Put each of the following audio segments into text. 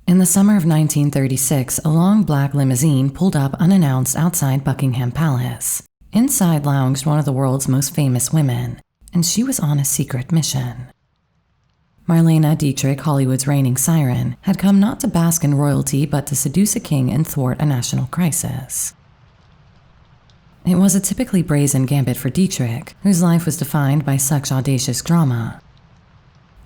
In the summer of 1936, a long black limousine pulled up unannounced outside Buckingham Palace. Inside lounged one of the world's most famous women, and she was on a secret mission. Marlene Dietrich, Hollywood's reigning siren, had come not to bask in royalty but to seduce a king and thwart a national crisis. It was a typically brazen gambit for Dietrich, whose life was defined by such audacious drama.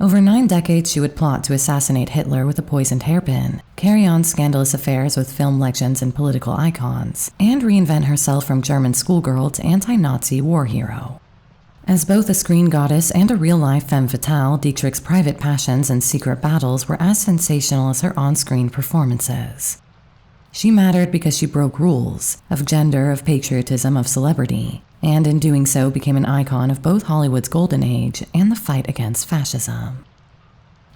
Over 9 decades, she would plot to assassinate Hitler with a poisoned hairpin, carry on scandalous affairs with film legends and political icons, and reinvent herself from German schoolgirl to anti-Nazi war hero. As both a screen goddess and a real-life femme fatale, Dietrich's private passions and secret battles were as sensational as her on-screen performances. She mattered because she broke rules of gender, of patriotism, of celebrity, and in doing so became an icon of both Hollywood's golden age and the fight against fascism.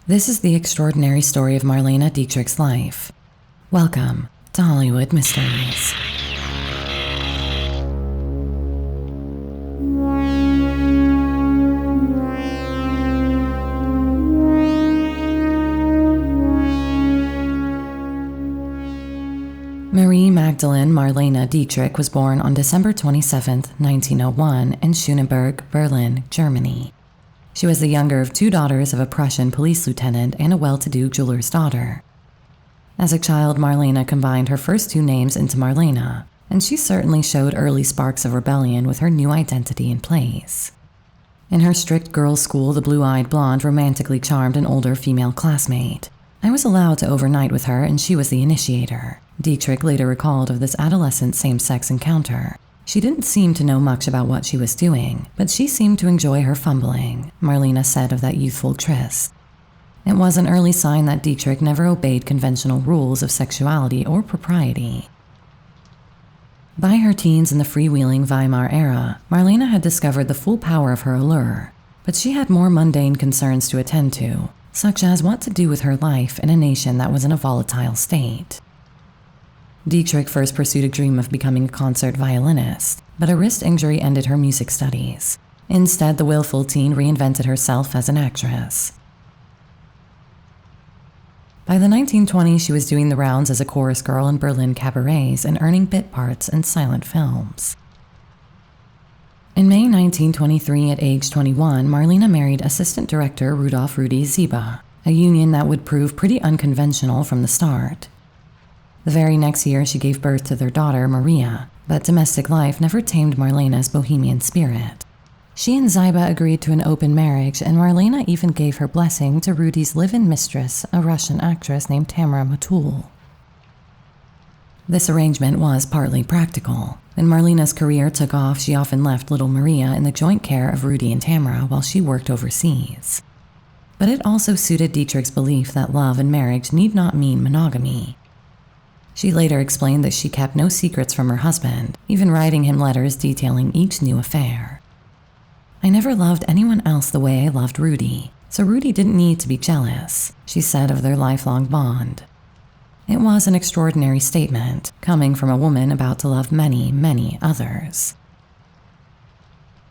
This is the extraordinary story of Marlene Dietrich's life. Welcome to Hollywood Mysteries. Marie Magdalene Marlene Dietrich was born on December 27, 1901 in Schöneberg, Berlin, Germany. She was the younger of 2 daughters of a Prussian police lieutenant and a well-to-do jeweler's daughter. As a child, Marlene combined her first 2 names into Marlene, and she certainly showed early sparks of rebellion with her new identity in place. In her strict girls' school, the blue-eyed blonde romantically charmed an older female classmate. I was allowed to overnight with her, and she was the initiator. Dietrich later recalled of this adolescent same-sex encounter. She didn't seem to know much about what she was doing, but she seemed to enjoy her fumbling, Marlene said of that youthful tryst. It was an early sign that Dietrich never obeyed conventional rules of sexuality or propriety. By her teens in the freewheeling Weimar era, Marlene had discovered the full power of her allure, but she had more mundane concerns to attend to, such as what to do with her life in a nation that was in a volatile state. Dietrich first pursued a dream of becoming a concert violinist, but a wrist injury ended her music studies. Instead, the willful teen reinvented herself as an actress. By the 1920s, she was doing the rounds as a chorus girl in Berlin cabarets and earning bit parts in silent films. In May 1923, at age 21, Marlene married assistant director Rudolf Rudi Ziba, a union that would prove pretty unconventional from the start. The very next year, she gave birth to their daughter, Maria, but domestic life never tamed Marlene's bohemian spirit. She and Ziba agreed to an open marriage, and Marlene even gave her blessing to Rudy's live-in mistress, a Russian actress named Tamara Matul. This arrangement was partly practical. When Marlene's career took off, she often left little Maria in the joint care of Rudy and Tamara while she worked overseas. But it also suited Dietrich's belief that love and marriage need not mean monogamy. She later explained that she kept no secrets from her husband, even writing him letters detailing each new affair. "I never loved anyone else the way I loved Rudy, so Rudy didn't need to be jealous," she said of their lifelong bond. It was an extraordinary statement, coming from a woman about to love many, many others.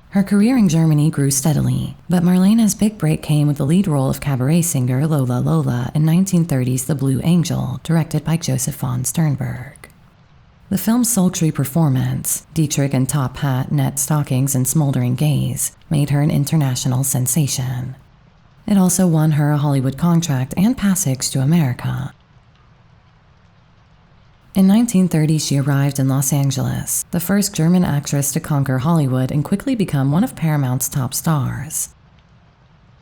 Her career in Germany grew steadily, but Marlene's big break came with the lead role of cabaret singer Lola Lola in 1930's The Blue Angel, directed by Joseph von Sternberg. The film's sultry performance, Dietrich in top hat, net stockings, and smoldering gaze, made her an international sensation. It also won her a Hollywood contract and passage to America. In 1930, she arrived in Los Angeles, the first German actress to conquer Hollywood and quickly become one of Paramount's top stars.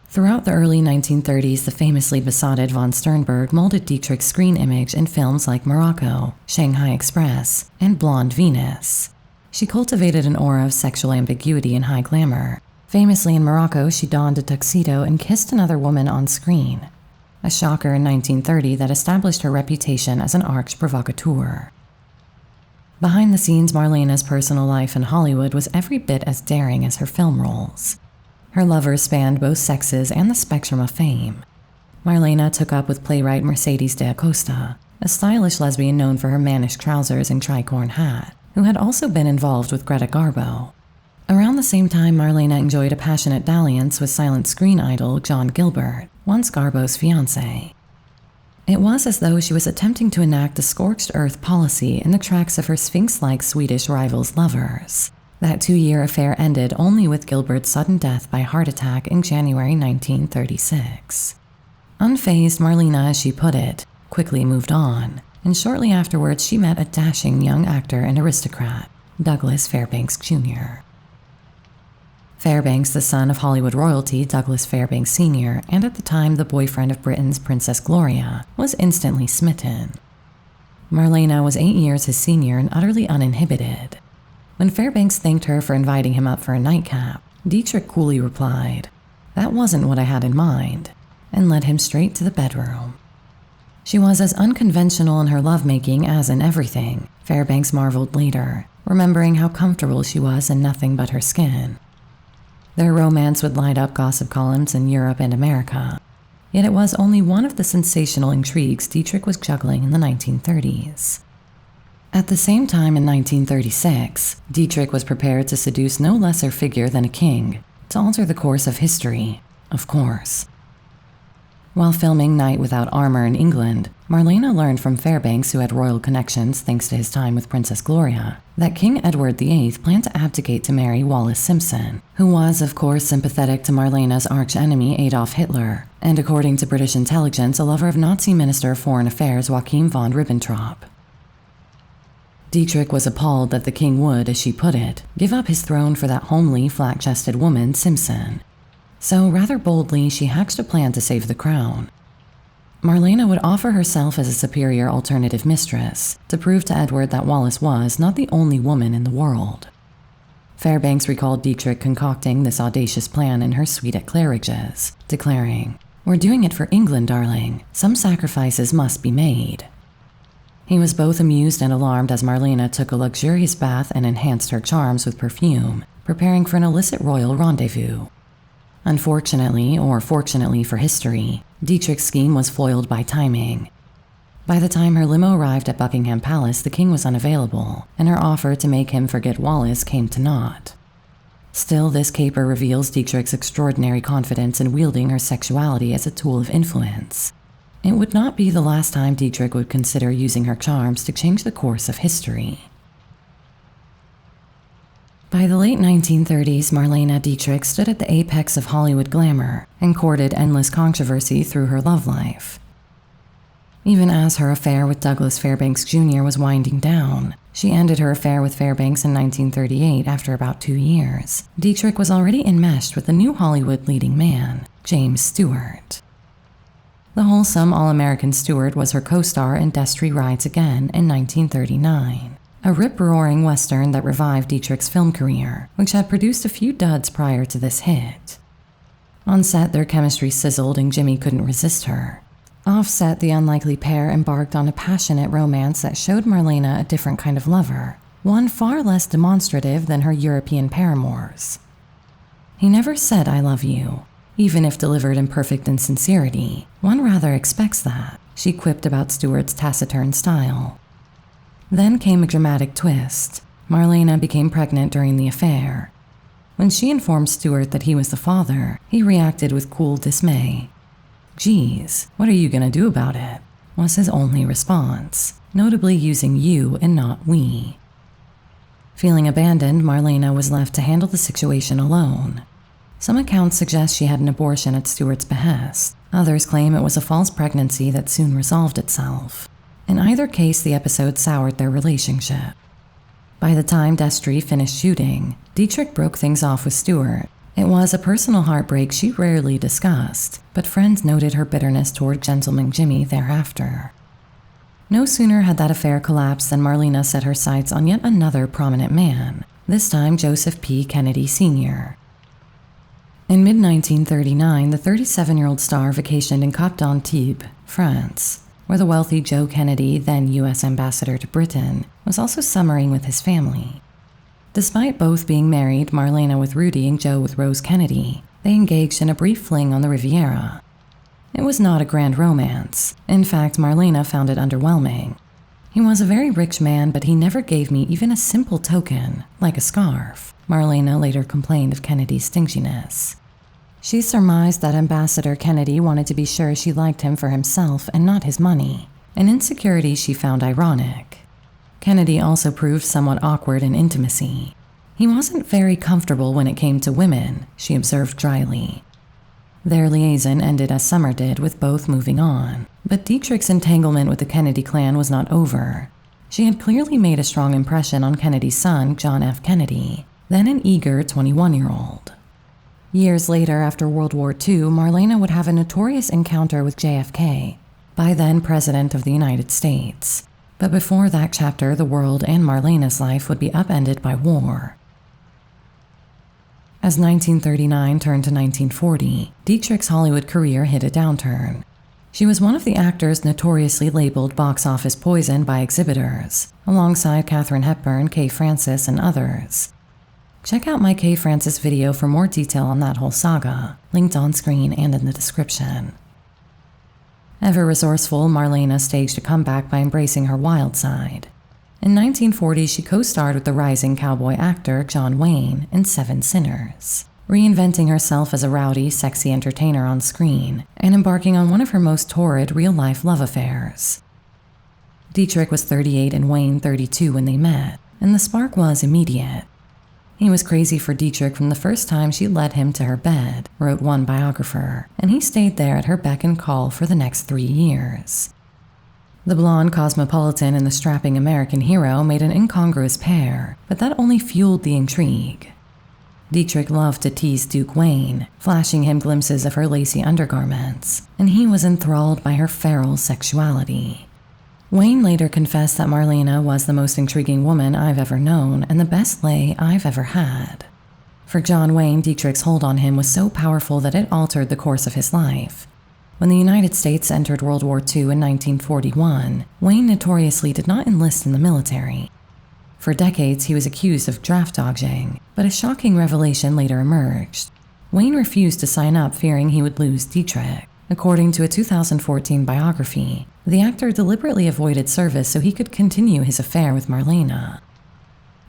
Throughout the early 1930s, the famously besotted von Sternberg molded Dietrich's screen image in films like Morocco, Shanghai Express, and Blonde Venus. She cultivated an aura of sexual ambiguity and high glamour. Famously in Morocco, she donned a tuxedo and kissed another woman on screen, a shocker in 1930 that established her reputation as an arch provocateur. Behind the scenes, Marlene's personal life in Hollywood was every bit as daring as her film roles. Her lovers spanned both sexes and the spectrum of fame. Marlene took up with playwright Mercedes de Acosta, a stylish lesbian known for her mannish trousers and tricorn hat, who had also been involved with Greta Garbo. Around the same time, Marlene enjoyed a passionate dalliance with silent screen idol John Gilbert, once Garbo's fiancé. It was as though she was attempting to enact a scorched earth policy in the tracks of her sphinx-like Swedish rival's lovers. That 2-year affair ended only with Gilbert's sudden death by heart attack in January 1936. Unfazed, Marlene, as she put it, quickly moved on, and shortly afterwards she met a dashing young actor and aristocrat, Douglas Fairbanks Jr. Fairbanks, the son of Hollywood royalty Douglas Fairbanks Sr., and at the time the boyfriend of Britain's Princess Gloria, was instantly smitten. Marlene was 8 years his senior and utterly uninhibited. When Fairbanks thanked her for inviting him up for a nightcap, Dietrich coolly replied, "That wasn't what I had in mind," and led him straight to the bedroom. She was as unconventional in her lovemaking as in everything, Fairbanks marveled later, remembering how comfortable she was in nothing but her skin. Their romance would light up gossip columns in Europe and America, yet it was only one of the sensational intrigues Dietrich was juggling in the 1930s. At the same time in 1936, Dietrich was prepared to seduce no lesser figure than a king, to alter the course of history, of course. While filming Night Without Armor in England, Marlene learned from Fairbanks, who had royal connections thanks to his time with Princess Gloria, that King Edward VIII planned to abdicate to marry Wallis Simpson, who was, of course, sympathetic to Marlene's arch-enemy Adolf Hitler, and according to British intelligence, a lover of Nazi Minister of Foreign Affairs Joachim von Ribbentrop. Dietrich was appalled that the king would, as she put it, give up his throne for that homely, flat-chested woman, Simpson. So, rather boldly, she hatched a plan to save the crown. Marlene would offer herself as a superior alternative mistress to prove to Edward that Wallis was not the only woman in the world. Fairbanks recalled Dietrich concocting this audacious plan in her suite at Claridge's, declaring, "We're doing it for England, darling. Some sacrifices must be made." He was both amused and alarmed as Marlene took a luxurious bath and enhanced her charms with perfume, preparing for an illicit royal rendezvous. Unfortunately, or fortunately for history, Dietrich's scheme was foiled by timing. By the time her limo arrived at Buckingham Palace, the king was unavailable, and her offer to make him forget Wallis came to naught. Still, this caper reveals Dietrich's extraordinary confidence in wielding her sexuality as a tool of influence. It would not be the last time Dietrich would consider using her charms to change the course of history. By the late 1930s, Marlene Dietrich stood at the apex of Hollywood glamour and courted endless controversy through her love life. Even as her affair with Douglas Fairbanks Jr. was winding down, she ended her affair with Fairbanks in 1938 after about 2 years. Dietrich was already enmeshed with the new Hollywood leading man, James Stewart. The wholesome all-American Stewart was her co-star in Destry Rides Again in 1939. A rip-roaring Western that revived Dietrich's film career, which had produced a few duds prior to this hit. On set, their chemistry sizzled and Jimmy couldn't resist her. Off-set, the unlikely pair embarked on a passionate romance that showed Marlene a different kind of lover, one far less demonstrative than her European paramours. "He never said I love you, even if delivered in perfect insincerity. One rather expects that," she quipped about Stewart's taciturn style. Then came a dramatic twist. Marlene became pregnant during the affair. When she informed Stewart that he was the father, he reacted with cool dismay. "Geez, what are you gonna do about it?" was his only response, notably using you and not we. Feeling abandoned, Marlene was left to handle the situation alone. Some accounts suggest she had an abortion at Stewart's behest. Others claim it was a false pregnancy that soon resolved itself. In either case, the episode soured their relationship. By the time Destry finished shooting, Dietrich broke things off with Stewart. It was a personal heartbreak she rarely discussed, but friends noted her bitterness toward Gentleman Jimmy thereafter. No sooner had that affair collapsed than Marlene set her sights on yet another prominent man, this time Joseph P. Kennedy Sr. In mid-1939, the 37-year-old star vacationed in Cap d'Antibes, France, where the wealthy Joe Kennedy, then U.S. ambassador to Britain, was also summering with his family. Despite both being married, Marlene with Rudy and Joe with Rose Kennedy, they engaged in a brief fling on the Riviera. It was not a grand romance. In fact, Marlene found it underwhelming. He was a very rich man, but he never gave me even a simple token, like a scarf. Marlene later complained of Kennedy's stinginess. She surmised that Ambassador Kennedy wanted to be sure she liked him for himself and not his money, an insecurity she found ironic. Kennedy also proved somewhat awkward in intimacy. He wasn't very comfortable when it came to women, she observed dryly. Their liaison ended as summer did, with both moving on, but Dietrich's entanglement with the Kennedy clan was not over. She had clearly made a strong impression on Kennedy's son, John F. Kennedy, then an eager 21-year-old. Years later, after World War II, Marlene would have a notorious encounter with JFK, by then President of the United States. But before that chapter, the world and Marlene's life would be upended by war. As 1939 turned to 1940, Dietrich's Hollywood career hit a downturn. She was one of the actors notoriously labeled box office poison by exhibitors, alongside Katharine Hepburn, Kay Francis, and others. Check out my Kay Francis video for more detail on that whole saga, linked on screen and in the description. Ever resourceful, Marlene staged a comeback by embracing her wild side. In 1940, she co-starred with the rising cowboy actor John Wayne in Seven Sinners, reinventing herself as a rowdy, sexy entertainer on screen and embarking on one of her most torrid real-life love affairs. Dietrich was 38 and Wayne 32 when they met, and the spark was immediate. He was crazy for Dietrich from the first time she led him to her bed, wrote one biographer, and he stayed there at her beck and call for the next 3 years. The blonde cosmopolitan and the strapping American hero made an incongruous pair, but that only fueled the intrigue. Dietrich loved to tease Duke Wayne, flashing him glimpses of her lacy undergarments, and he was enthralled by her feral sexuality. Wayne later confessed that Marlene was the most intriguing woman I've ever known and the best lay I've ever had. For John Wayne, Dietrich's hold on him was so powerful that it altered the course of his life. When the United States entered World War II in 1941, Wayne notoriously did not enlist in the military. For decades, he was accused of draft dodging, but a shocking revelation later emerged. Wayne refused to sign up, fearing he would lose Dietrich. According to a 2014 biography, the actor deliberately avoided service so he could continue his affair with Marlene.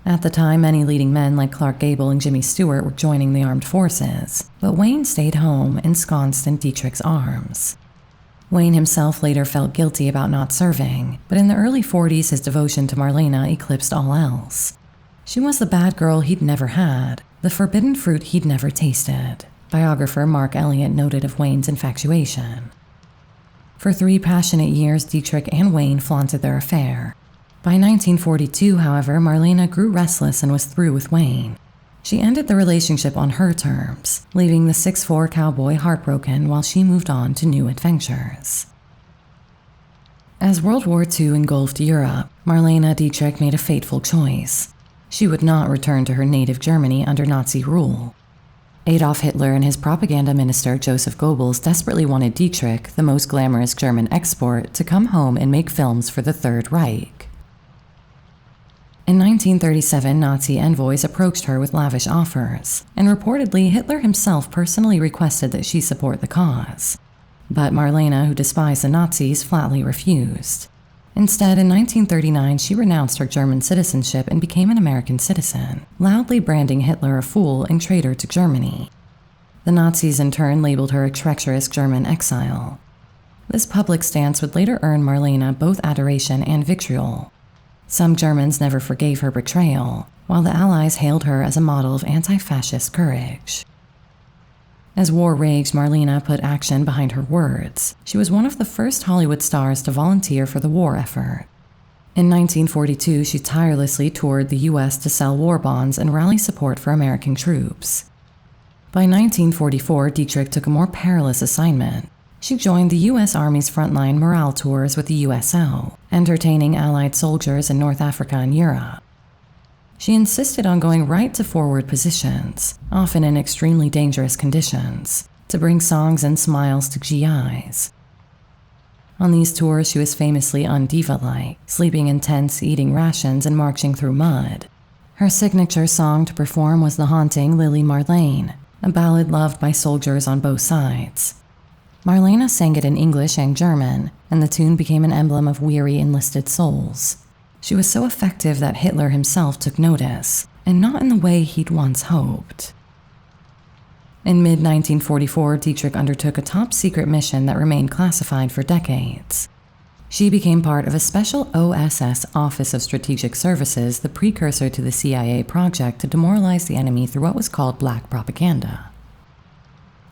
At the time, many leading men like Clark Gable and Jimmy Stewart were joining the armed forces, but Wayne stayed home, ensconced in Dietrich's arms. Wayne himself later felt guilty about not serving, but in the early 40s his devotion to Marlene eclipsed all else. She was the bad girl he'd never had, the forbidden fruit he'd never tasted, biographer Mark Elliott noted of Wayne's infatuation. For 3 passionate years, Dietrich and Wayne flaunted their affair. By 1942, however, Marlene grew restless and was through with Wayne. She ended the relationship on her terms, leaving the 6'4" cowboy heartbroken while she moved on to new adventures. As World War II engulfed Europe, Marlene Dietrich made a fateful choice. She would not return to her native Germany under Nazi rule. Adolf Hitler and his propaganda minister Joseph Goebbels desperately wanted Dietrich, the most glamorous German export, to come home and make films for the Third Reich. In 1937, Nazi envoys approached her with lavish offers, and reportedly Hitler himself personally requested that she support the cause. But Marlene, who despised the Nazis, flatly refused. Instead, in 1939, she renounced her German citizenship and became an American citizen, loudly branding Hitler a fool and traitor to Germany. The Nazis in turn labeled her a treacherous German exile. This public stance would later earn Marlene both adoration and vitriol. Some Germans never forgave her betrayal, while the Allies hailed her as a model of anti-fascist courage. As war raged, Marlene put action behind her words. She was one of the first Hollywood stars to volunteer for the war effort. In 1942, she tirelessly toured the U.S. to sell war bonds and rally support for American troops. By 1944, Dietrich took a more perilous assignment. She joined the U.S. Army's frontline morale tours with the USO, entertaining Allied soldiers in North Africa and Europe. She insisted on going right to forward positions, often in extremely dangerous conditions, to bring songs and smiles to GIs. On these tours, she was famously undiva-like, sleeping in tents, eating rations, and marching through mud. Her signature song to perform was the haunting Lili Marlene, a ballad loved by soldiers on both sides. Marlene sang it in English and German, and the tune became an emblem of weary enlisted souls. She was so effective that Hitler himself took notice, and not in the way he'd once hoped. In mid-1944, Dietrich undertook a top-secret mission that remained classified for decades. She became part of a special OSS Office of Strategic Services, the precursor to the CIA project to demoralize the enemy through what was called black propaganda.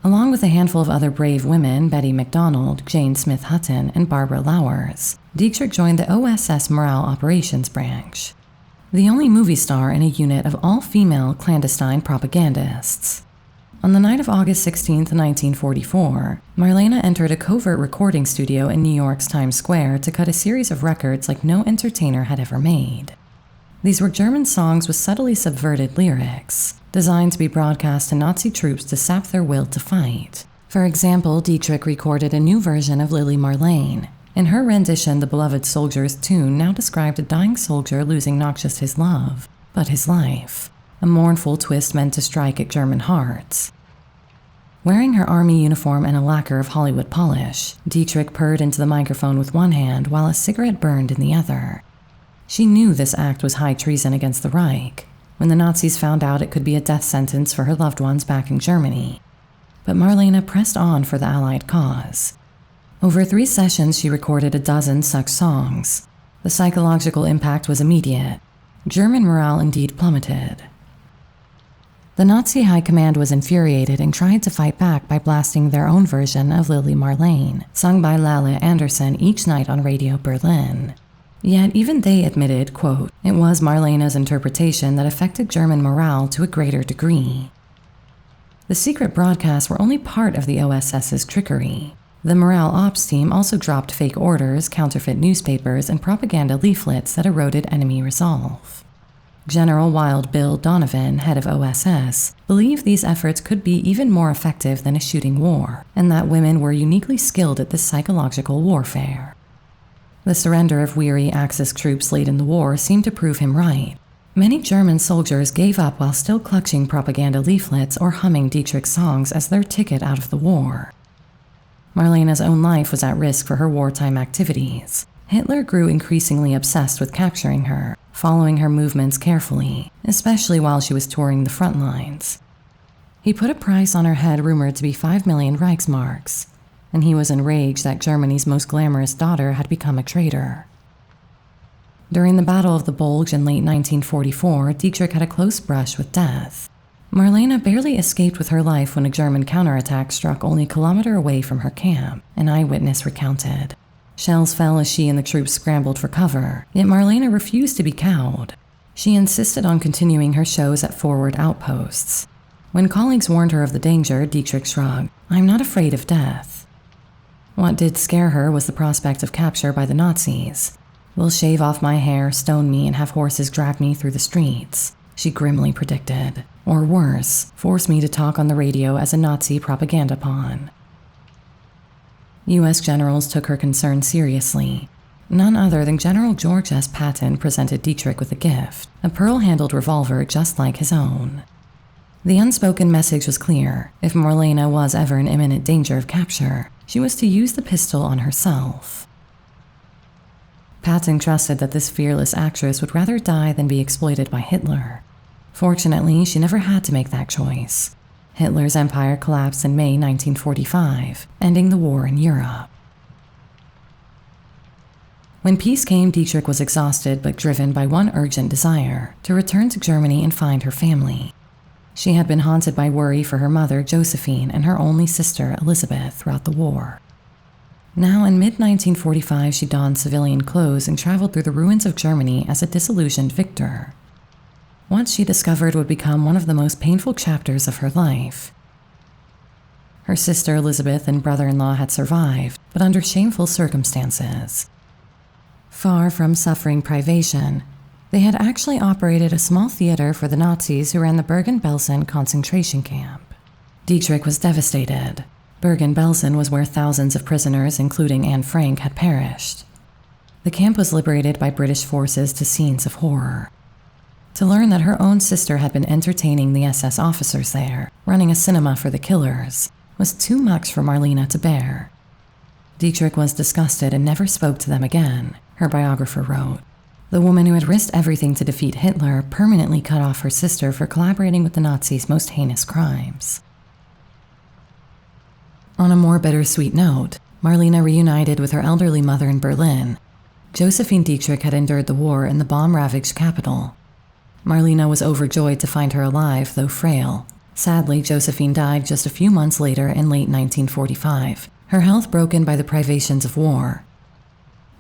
Along with a handful of other brave women, Betty McDonald, Jane Smith Hutton, and Barbara Lowers, Dietrich joined the OSS Morale Operations Branch, the only movie star in a unit of all-female clandestine propagandists. On the night of August 16, 1944, Marlene entered a covert recording studio in New York's Times Square to cut a series of records like no entertainer had ever made. These were German songs with subtly subverted lyrics, designed to be broadcast to Nazi troops to sap their will to fight. For example, Dietrich recorded a new version of Lili Marlene. In her rendition, the beloved soldier's tune now described a dying soldier losing not just his love, but his life, a mournful twist meant to strike at German hearts. Wearing her army uniform and a lacquer of Hollywood polish, Dietrich purred into the microphone with one hand while a cigarette burned in the other. She knew this act was high treason against the Reich. When the Nazis found out, it could be a death sentence for her loved ones back in Germany. But Marlene pressed on for the Allied cause. Over 3 sessions, she recorded a dozen such songs. The psychological impact was immediate. German morale indeed plummeted. The Nazi high command was infuriated and tried to fight back by blasting their own version of Lili Marlene, sung by Lale Anderson each night on Radio Berlin. Yet even they admitted, quote, it was Marlene's interpretation that affected German morale to a greater degree. The secret broadcasts were only part of the OSS's trickery. The morale ops team also dropped fake orders, counterfeit newspapers, and propaganda leaflets that eroded enemy resolve. General Wild Bill Donovan, head of OSS, believed these efforts could be even more effective than a shooting war, and that women were uniquely skilled at this psychological warfare. The surrender of weary Axis troops late in the war seemed to prove him right. Many German soldiers gave up while still clutching propaganda leaflets or humming Dietrich's songs as their ticket out of the war. Marlene's own life was at risk for her wartime activities. Hitler grew increasingly obsessed with capturing her, following her movements carefully, especially while she was touring the front lines. He put a price on her head rumored to be 5 million Reichsmarks, and he was enraged that Germany's most glamorous daughter had become a traitor. During the Battle of the Bulge in late 1944, Dietrich had a close brush with death. Marlene barely escaped with her life when a German counterattack struck only a kilometer away from her camp, an eyewitness recounted. Shells fell as she and the troops scrambled for cover, yet Marlene refused to be cowed. She insisted on continuing her shows at forward outposts. When colleagues warned her of the danger, Dietrich shrugged, "I'm not afraid of death." What did scare her was the prospect of capture by the Nazis. "They'll shave off my hair, stone me, and have horses drag me through the streets," she grimly predicted. Or worse, force me to talk on the radio as a Nazi propaganda pawn. U.S. generals took her concern seriously. None other than General George S. Patton presented Dietrich with a gift, a pearl-handled revolver just like his own. The unspoken message was clear. If Marlene was ever in imminent danger of capture, she was to use the pistol on herself. Patton trusted that this fearless actress would rather die than be exploited by Hitler. Fortunately, she never had to make that choice. Hitler's empire collapsed in May 1945, ending the war in Europe. When peace came, Dietrich was exhausted but driven by one urgent desire, to return to Germany and find her family. She had been haunted by worry for her mother, Josephine, and her only sister, Elizabeth, throughout the war. Now, in mid-1945, she donned civilian clothes and traveled through the ruins of Germany as a disillusioned victor. What she discovered would become one of the most painful chapters of her life. Her sister Elizabeth and brother-in-law had survived, but under shameful circumstances. Far from suffering privation, they had actually operated a small theater for the Nazis who ran the Bergen-Belsen concentration camp. Dietrich was devastated. Bergen-Belsen was where thousands of prisoners, including Anne Frank, had perished. The camp was liberated by British forces to scenes of horror. To learn that her own sister had been entertaining the SS officers there, running a cinema for the killers, was too much for Marlene to bear. Dietrich was disgusted and never spoke to them again, her biographer wrote. The woman who had risked everything to defeat Hitler permanently cut off her sister for collaborating with the Nazis' most heinous crimes. On a more bittersweet note, Marlene reunited with her elderly mother in Berlin. Josephine Dietrich had endured the war in the bomb-ravaged capital. Marlene was overjoyed to find her alive, though frail. Sadly, Josephine died just a few months later in late 1945, her health broken by the privations of war.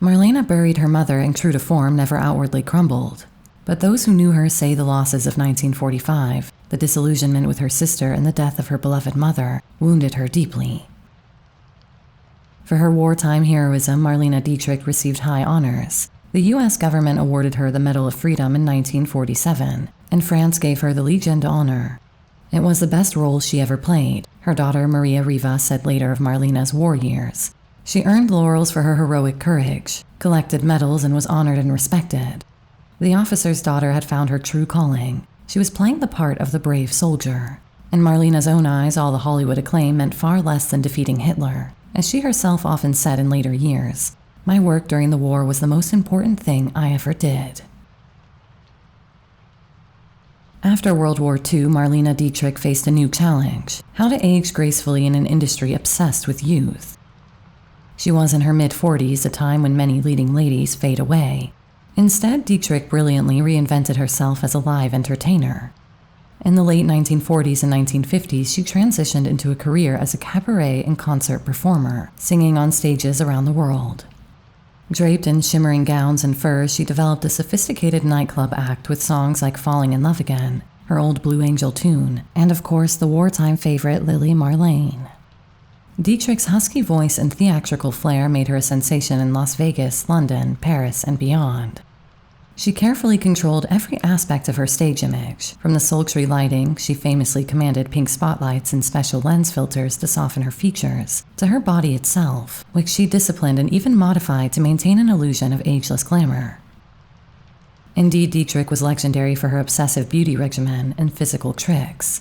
Marlene buried her mother and, true to form, never outwardly crumbled. But those who knew her say the losses of 1945, the disillusionment with her sister and the death of her beloved mother, wounded her deeply. For her wartime heroism, Marlene Dietrich received high honors. The U.S. government awarded her the Medal of Freedom in 1947, and France gave her the Legion d'Honneur. It was the best role she ever played, her daughter Maria Riva said later of Marlene's war years. She earned laurels for her heroic courage, collected medals, and was honored and respected. The officer's daughter had found her true calling. She was playing the part of the brave soldier. In Marlene's own eyes, all the Hollywood acclaim meant far less than defeating Hitler. As she herself often said in later years, "My work during the war was the most important thing I ever did." After World War II, Marlene Dietrich faced a new challenge: how to age gracefully in an industry obsessed with youth. She was in her mid-40s, a time when many leading ladies fade away. Instead, Dietrich brilliantly reinvented herself as a live entertainer. In the late 1940s and 1950s, she transitioned into a career as a cabaret and concert performer, singing on stages around the world. Draped in shimmering gowns and furs, she developed a sophisticated nightclub act with songs like Falling in Love Again, her old Blue Angel tune, and of course the wartime favorite Lili Marlene. Dietrich's husky voice and theatrical flair made her a sensation in Las Vegas, London, Paris, and beyond. She carefully controlled every aspect of her stage image. From the sultry lighting, she famously commanded pink spotlights and special lens filters to soften her features, to her body itself, which she disciplined and even modified to maintain an illusion of ageless glamour. Indeed, Dietrich was legendary for her obsessive beauty regimen and physical tricks.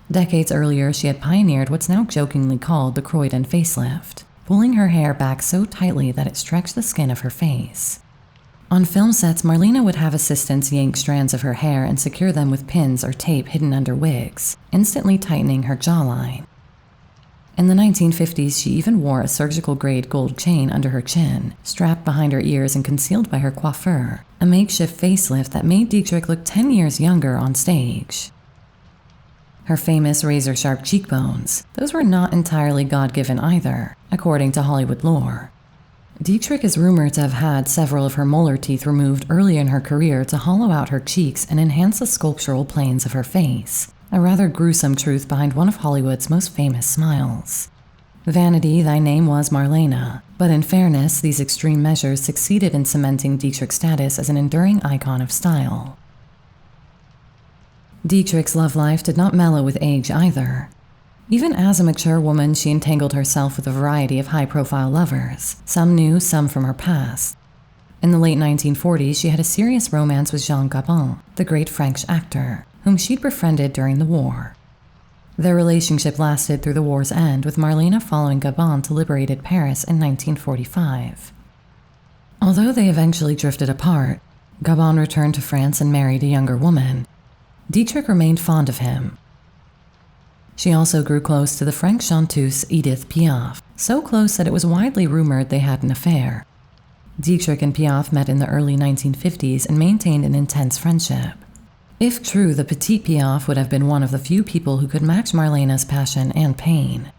Decades earlier, she had pioneered what's now jokingly called the Croydon facelift, pulling her hair back so tightly that it stretched the skin of her face. On film sets, Marlene would have assistants yank strands of her hair and secure them with pins or tape hidden under wigs, instantly tightening her jawline. In the 1950s, she even wore a surgical-grade gold chain under her chin, strapped behind her ears and concealed by her coiffeur, a makeshift facelift that made Dietrich look 10 years younger on stage. Her famous razor-sharp cheekbones, those were not entirely God-given either, according to Hollywood lore. Dietrich is rumored to have had several of her molar teeth removed early in her career to hollow out her cheeks and enhance the sculptural planes of her face, a rather gruesome truth behind one of Hollywood's most famous smiles. Vanity, thy name was Marlene, but in fairness, these extreme measures succeeded in cementing Dietrich's status as an enduring icon of style. Dietrich's love life did not mellow with age either. Even as a mature woman, she entangled herself with a variety of high-profile lovers, some new, some from her past. In the late 1940s, she had a serious romance with Jean Gabin, the great French actor, whom she'd befriended during the war. Their relationship lasted through the war's end, with Marlene following Gabin to liberated Paris in 1945. Although they eventually drifted apart, Gabin returned to France and married a younger woman. Dietrich remained fond of him. She also grew close to the French chanteuse Edith Piaf, so close that it was widely rumored they had an affair. Dietrich and Piaf met in the early 1950s and maintained an intense friendship. If true, the petite Piaf would have been one of the few people who could match Marlene's passion and pain.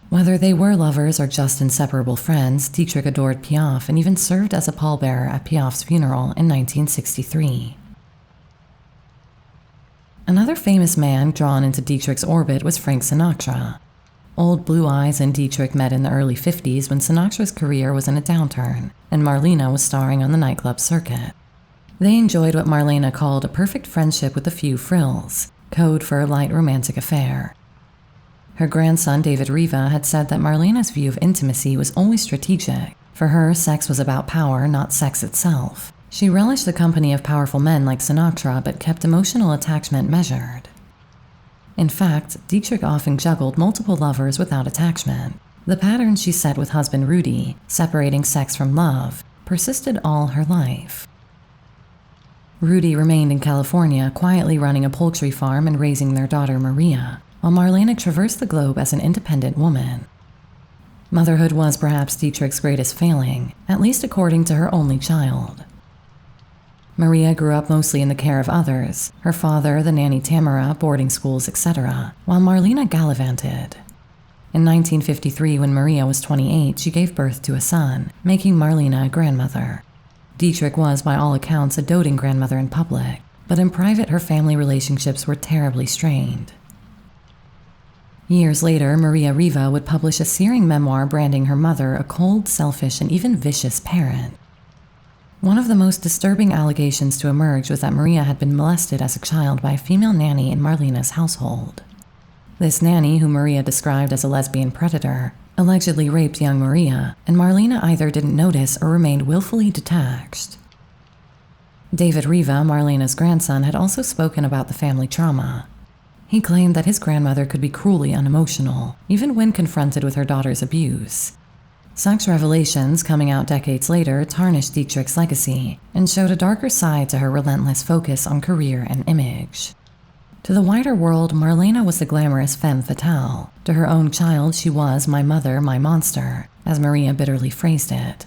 Whether they were lovers or just inseparable friends, Dietrich adored Piaf and even served as a pallbearer at Piaf's funeral in 1963. Another famous man drawn into Dietrich's orbit was Frank Sinatra. Old Blue Eyes and Dietrich met in the early 50s when Sinatra's career was in a downturn, and Marlene was starring on the nightclub circuit. They enjoyed what Marlene called a perfect friendship with a few frills, code for a light romantic affair. Her grandson David Riva had said that Marlene's view of intimacy was always strategic. For her, sex was about power, not sex itself. She relished the company of powerful men like Sinatra, but kept emotional attachment measured. In fact, Dietrich often juggled multiple lovers without attachment. The pattern she set with husband Rudy, separating sex from love, persisted all her life. Rudy remained in California, quietly running a poultry farm and raising their daughter Maria. while Marlene traversed the globe as an independent woman. Motherhood was perhaps Dietrich's greatest failing, at least according to her only child. Maria grew up mostly in the care of others, her father, the nanny Tamara, boarding schools, etc., while Marlene gallivanted. In 1953, when Maria was 28, she gave birth to a son, making Marlene a grandmother. Dietrich was, by all accounts, a doting grandmother in public, but in private her family relationships were terribly strained. Years later, Maria Riva would publish a searing memoir branding her mother a cold, selfish, and even vicious parent. One of the most disturbing allegations to emerge was that Maria had been molested as a child by a female nanny in Marlene's household. This nanny, whom Maria described as a lesbian predator, allegedly raped young Maria, and Marlene either didn't notice or remained willfully detached. David Riva, Marlene's grandson, had also spoken about the family trauma. He claimed that his grandmother could be cruelly unemotional, even when confronted with her daughter's abuse. Such revelations, coming out decades later, tarnished Dietrich's legacy and showed a darker side to her relentless focus on career and image. To the wider world, Marlene was the glamorous femme fatale. To her own child, she was "my mother, my monster," as Maria bitterly phrased it.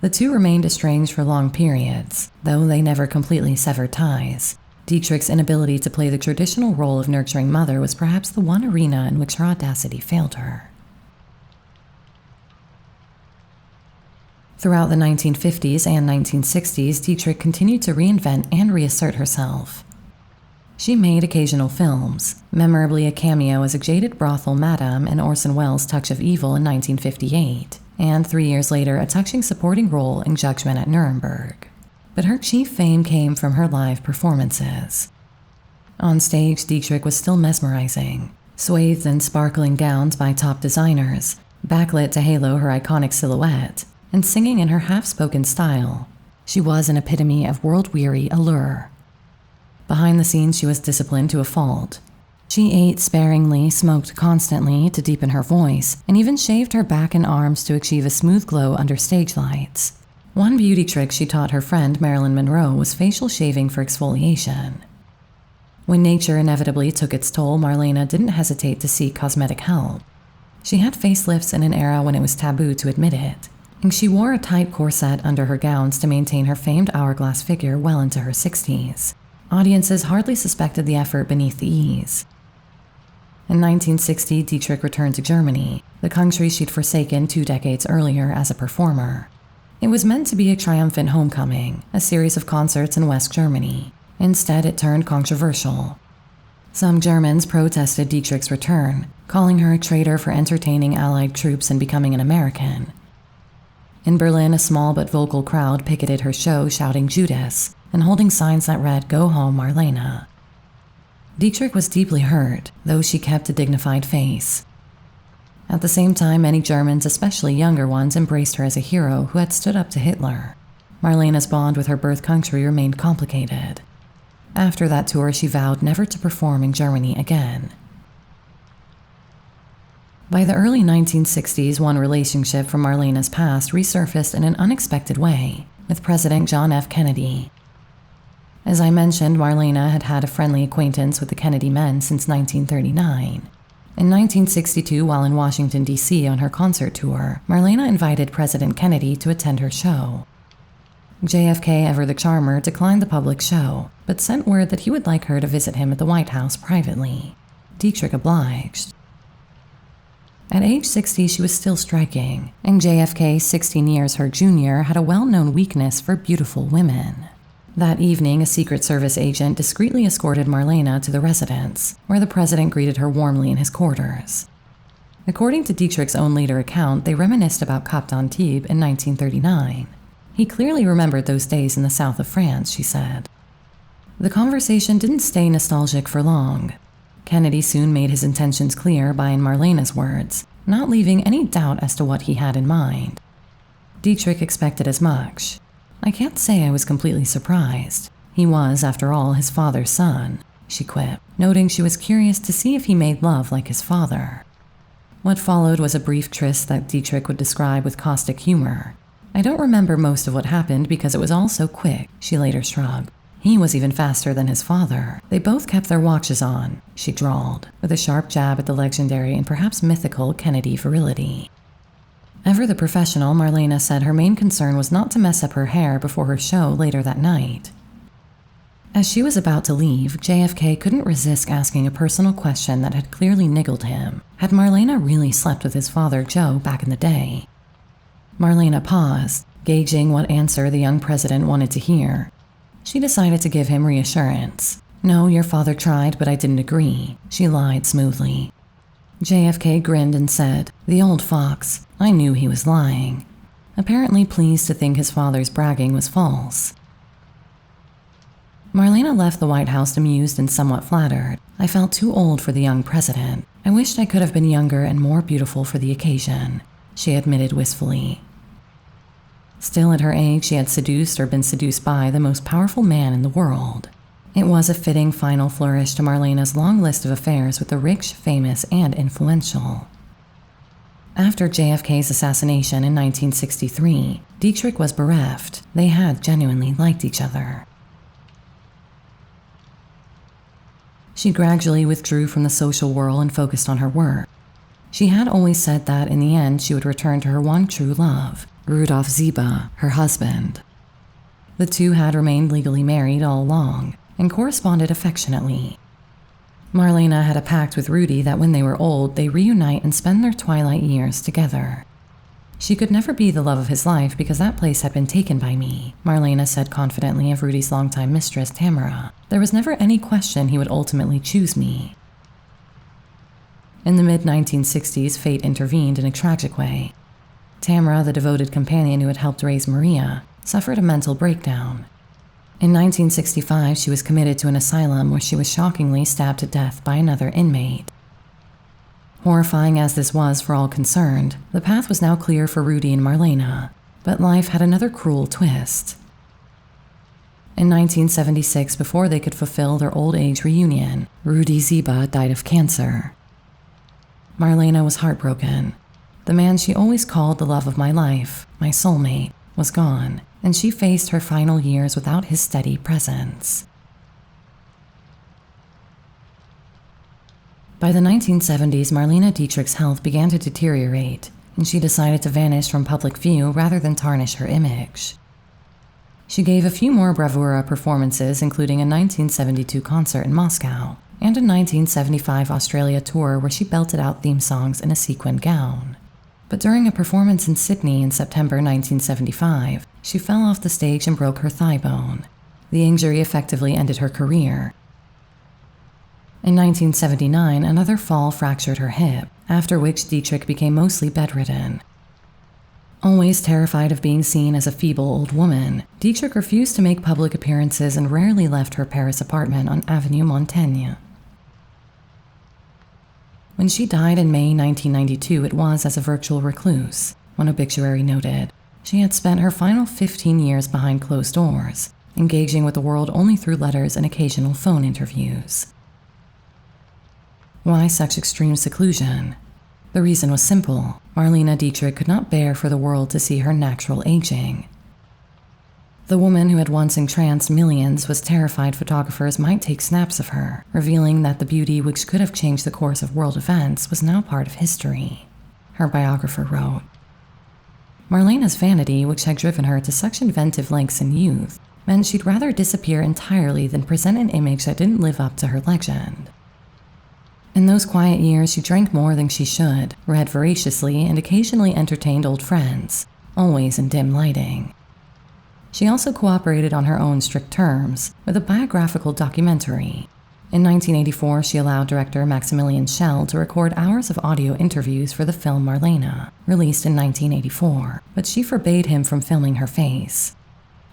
The two remained estranged for long periods, though they never completely severed ties. Dietrich's inability to play the traditional role of nurturing mother was perhaps the one arena in which her audacity failed her. Throughout the 1950s and 1960s, Dietrich continued to reinvent and reassert herself. She made occasional films, memorably a cameo as a jaded brothel madam in Orson Welles' Touch of Evil in 1958, and 3 years later a touching supporting role in Judgment at Nuremberg. But her chief fame came from her live performances. On stage, Dietrich was still mesmerizing, swathed in sparkling gowns by top designers, backlit to halo her iconic silhouette, and singing in her half-spoken style. She was an epitome of world-weary allure. Behind the scenes, she was disciplined to a fault. She ate sparingly, smoked constantly to deepen her voice, and even shaved her back and arms to achieve a smooth glow under stage lights. One beauty trick she taught her friend Marilyn Monroe was facial shaving for exfoliation. When nature inevitably took its toll, Marlene didn't hesitate to seek cosmetic help. She had facelifts in an era when it was taboo to admit it, and she wore a tight corset under her gowns to maintain her famed hourglass figure well into her 60s. Audiences hardly suspected the effort beneath the ease. In 1960, Dietrich returned to Germany, the country she'd forsaken 2 decades earlier as a performer. It was meant to be a triumphant homecoming, a series of concerts in West Germany. Instead, it turned controversial. Some Germans protested Dietrich's return, calling her a traitor for entertaining Allied troops and becoming an American. In Berlin, a small but vocal crowd picketed her show, shouting "Judas," and holding signs that read "Go home, Marlene." Dietrich was deeply hurt, though she kept a dignified face. At the same time, many Germans, especially younger ones, embraced her as a hero who had stood up to Hitler. Marlene's bond with her birth country remained complicated. After that tour, she vowed never to perform in Germany again. By the early 1960s, one relationship from Marlene's past resurfaced in an unexpected way, with President John F. Kennedy. As I mentioned, Marlene had had a friendly acquaintance with the Kennedy men since 1939. In 1962, while in Washington, D.C. on her concert tour, Marlene invited President Kennedy to attend her show. JFK, ever the charmer, declined the public show, but sent word that he would like her to visit him at the White House privately. Dietrich obliged. At age 60, she was still striking, and JFK, 16 years her junior, had a well-known weakness for beautiful women. That evening, a Secret Service agent discreetly escorted Marlene to the residence, where the president greeted her warmly in his quarters. According to Dietrich's own later account, they reminisced about Cap d'Antibes in 1939. He clearly remembered those days in the south of France, she said. The conversation didn't stay nostalgic for long. Kennedy soon made his intentions clear by, in Marlene's words, not leaving any doubt as to what he had in mind. Dietrich expected as much. "I can't say I was completely surprised. He was, after all, his father's son," she quipped, noting she was curious to see if he made love like his father. What followed was a brief tryst that Dietrich would describe with caustic humor. "I don't remember most of what happened because it was all so quick," she later shrugged. He was even faster than his father. They both kept their watches on, she drawled, with a sharp jab at the legendary and perhaps mythical Kennedy virility. Ever the professional, Marlene said her main concern was not to mess up her hair before her show later that night. As she was about to leave, JFK couldn't resist asking a personal question that had clearly niggled him. Had Marlene really slept with his father, Joe, back in the day? Marlene paused, gauging what answer the young president wanted to hear. She decided to give him reassurance. No, your father tried, but I didn't agree. She lied smoothly. JFK grinned and said, the old fox, I knew he was lying. Apparently pleased to think his father's bragging was false. Marlene left the White House amused and somewhat flattered. I felt too old for the young president. I wished I could have been younger and more beautiful for the occasion, she admitted wistfully. Still at her age, she had seduced or been seduced by the most powerful man in the world. It was a fitting final flourish to Marlene's long list of affairs with the rich, famous, and influential. After JFK's assassination in 1963, Dietrich was bereft. They had genuinely liked each other. She gradually withdrew from the social whirl and focused on her work. She had always said that in the end she would return to her one true love, Rudolf Ziba, her husband. The two had remained legally married all along and corresponded affectionately. Marlene had a pact with Rudy that when they were old, they reunite and spend their twilight years together. She could never be the love of his life because that place had been taken by me, Marlene said confidently of Rudy's longtime mistress, Tamara. There was never any question he would ultimately choose me. In the mid-1960s, fate intervened in a tragic way. Tamara, the devoted companion who had helped raise Maria, suffered a mental breakdown. In 1965, she was committed to an asylum where she was shockingly stabbed to death by another inmate. Horrifying as this was for all concerned, the path was now clear for Rudy and Marlene, but life had another cruel twist. In 1976, before they could fulfill their old age reunion, Rudy Ziba died of cancer. Marlene was heartbroken. The man she always called the love of my life, my soulmate, was gone, and she faced her final years without his steady presence. By the 1970s, Marlene Dietrich's health began to deteriorate, and she decided to vanish from public view rather than tarnish her image. She gave a few more bravura performances, including a 1972 concert in Moscow and a 1975 Australia tour where she belted out theme songs in a sequined gown. But during a performance in Sydney in September 1975, she fell off the stage and broke her thigh bone. The injury effectively ended her career. In 1979, another fall fractured her hip, after which Dietrich became mostly bedridden. Always terrified of being seen as a feeble old woman, Dietrich refused to make public appearances and rarely left her Paris apartment on Avenue Montaigne. When she died in May 1992, it was as a virtual recluse. One obituary noted, she had spent her final 15 years behind closed doors, engaging with the world only through letters and occasional phone interviews. Why such extreme seclusion? The reason was simple. Marlene Dietrich could not bear for the world to see her natural aging. The woman who had once entranced millions was terrified photographers might take snaps of her, revealing that the beauty which could have changed the course of world events was now part of history. Her biographer wrote, Marlene's vanity, which had driven her to such inventive lengths in youth, meant she'd rather disappear entirely than present an image that didn't live up to her legend. In those quiet years, she drank more than she should, read voraciously, and occasionally entertained old friends, always in dim lighting. She also cooperated on her own strict terms with a biographical documentary. In 1984, she allowed director Maximilian Schell to record hours of audio interviews for the film Marlene, released in 1984, but she forbade him from filming her face.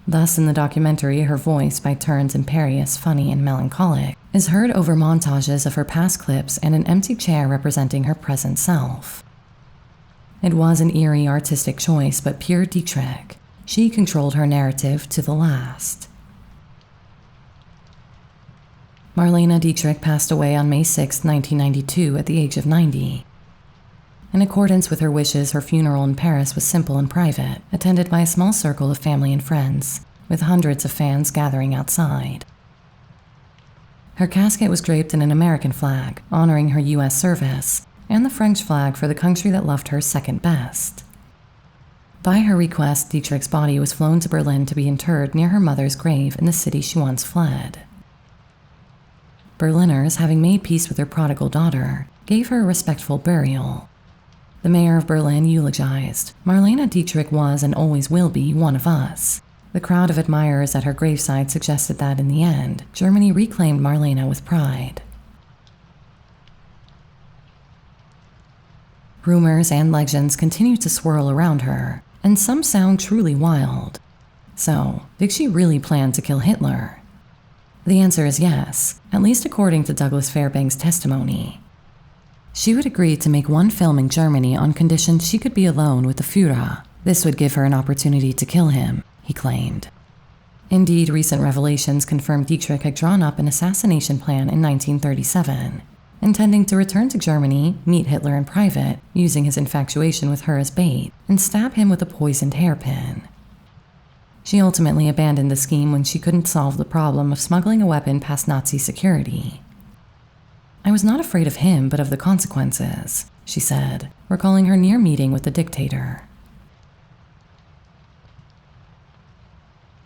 Thus, in the documentary, her voice, by turns imperious, funny, and melancholic, is heard over montages of her past clips and an empty chair representing her present self. It was an eerie artistic choice, but pure Dietrich. She controlled her narrative to the last. Marlene Dietrich passed away on May 6, 1992, at the age of 90. In accordance with her wishes, her funeral in Paris was simple and private, attended by a small circle of family and friends, with hundreds of fans gathering outside. Her casket was draped in an American flag, honoring her U.S. service, and the French flag for the country that loved her second best. By her request, Dietrich's body was flown to Berlin to be interred near her mother's grave in the city she once fled. Berliners, having made peace with their prodigal daughter, gave her a respectful burial. The mayor of Berlin eulogized, "Marlene Dietrich was and always will be one of us." The crowd of admirers at her graveside suggested that, in the end, Germany reclaimed Marlene with pride. Rumors and legends continue to swirl around her, and some sound truly wild. So, did she really plan to kill Hitler? The answer is yes, at least according to Douglas Fairbanks' testimony. She would agree to make one film in Germany on condition she could be alone with the Führer. This would give her an opportunity to kill him, he claimed. Indeed, recent revelations confirmed Dietrich had drawn up an assassination plan in 1937, intending to return to Germany, meet Hitler in private, using his infatuation with her as bait, and stab him with a poisoned hairpin. She ultimately abandoned the scheme when she couldn't solve the problem of smuggling a weapon past Nazi security. "I was not afraid of him, but of the consequences," she said, recalling her near meeting with the dictator.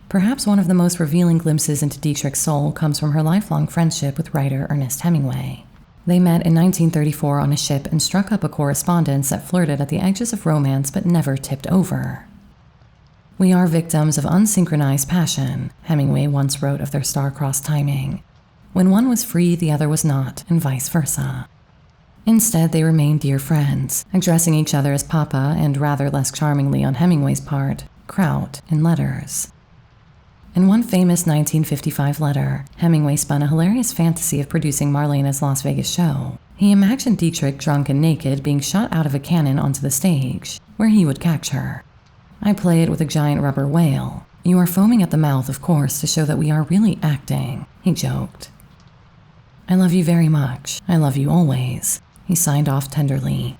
Perhaps one of the most revealing glimpses into Dietrich's soul comes from her lifelong friendship with writer Ernest Hemingway. They met in 1934 on a ship and struck up a correspondence that flirted at the edges of romance but never tipped over. "We are victims of unsynchronized passion," Hemingway once wrote of their star-crossed timing. "When one was free, the other was not, and vice versa." Instead, they remained dear friends, addressing each other as Papa and, rather less charmingly on Hemingway's part, Kraut in letters. In one famous 1955 letter, Hemingway spun a hilarious fantasy of producing Marlene's Las Vegas show. He imagined Dietrich drunk and naked being shot out of a cannon onto the stage, where he would catch her. "I play it with a giant rubber whale. You are foaming at the mouth, of course, to show that we are really acting," he joked. "I love you very much. I love you always," he signed off tenderly.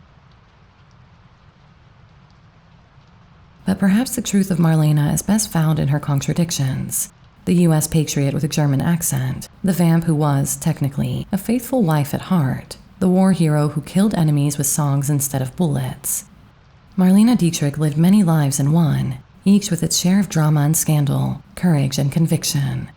But perhaps the truth of Marlene is best found in her contradictions. The U.S. patriot with a German accent, the vamp who was, technically, a faithful wife at heart, the war hero who killed enemies with songs instead of bullets. Marlene Dietrich lived many lives in one, each with its share of drama and scandal, courage and conviction.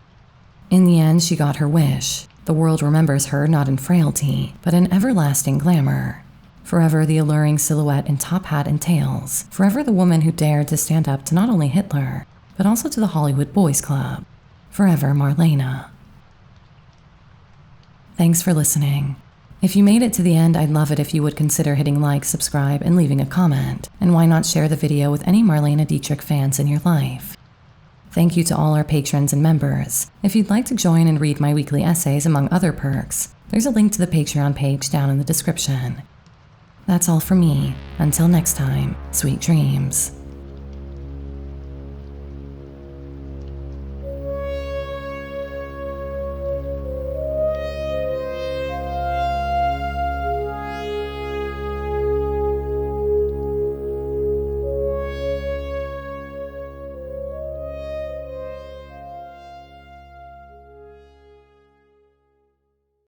In the end, she got her wish. The world remembers her not in frailty, but in everlasting glamour. Forever the alluring silhouette in top hat and tails. Forever the woman who dared to stand up to not only Hitler, but also to the Hollywood Boys Club. Forever Marlene. Thanks for listening. If you made it to the end, I'd love it if you would consider hitting like, subscribe, and leaving a comment. And why not share the video with any Marlene Dietrich fans in your life? Thank you to all our patrons and members. If you'd like to join and read my weekly essays among other perks, there's a link to the Patreon page down in the description. That's all from me. Until next time, sweet dreams.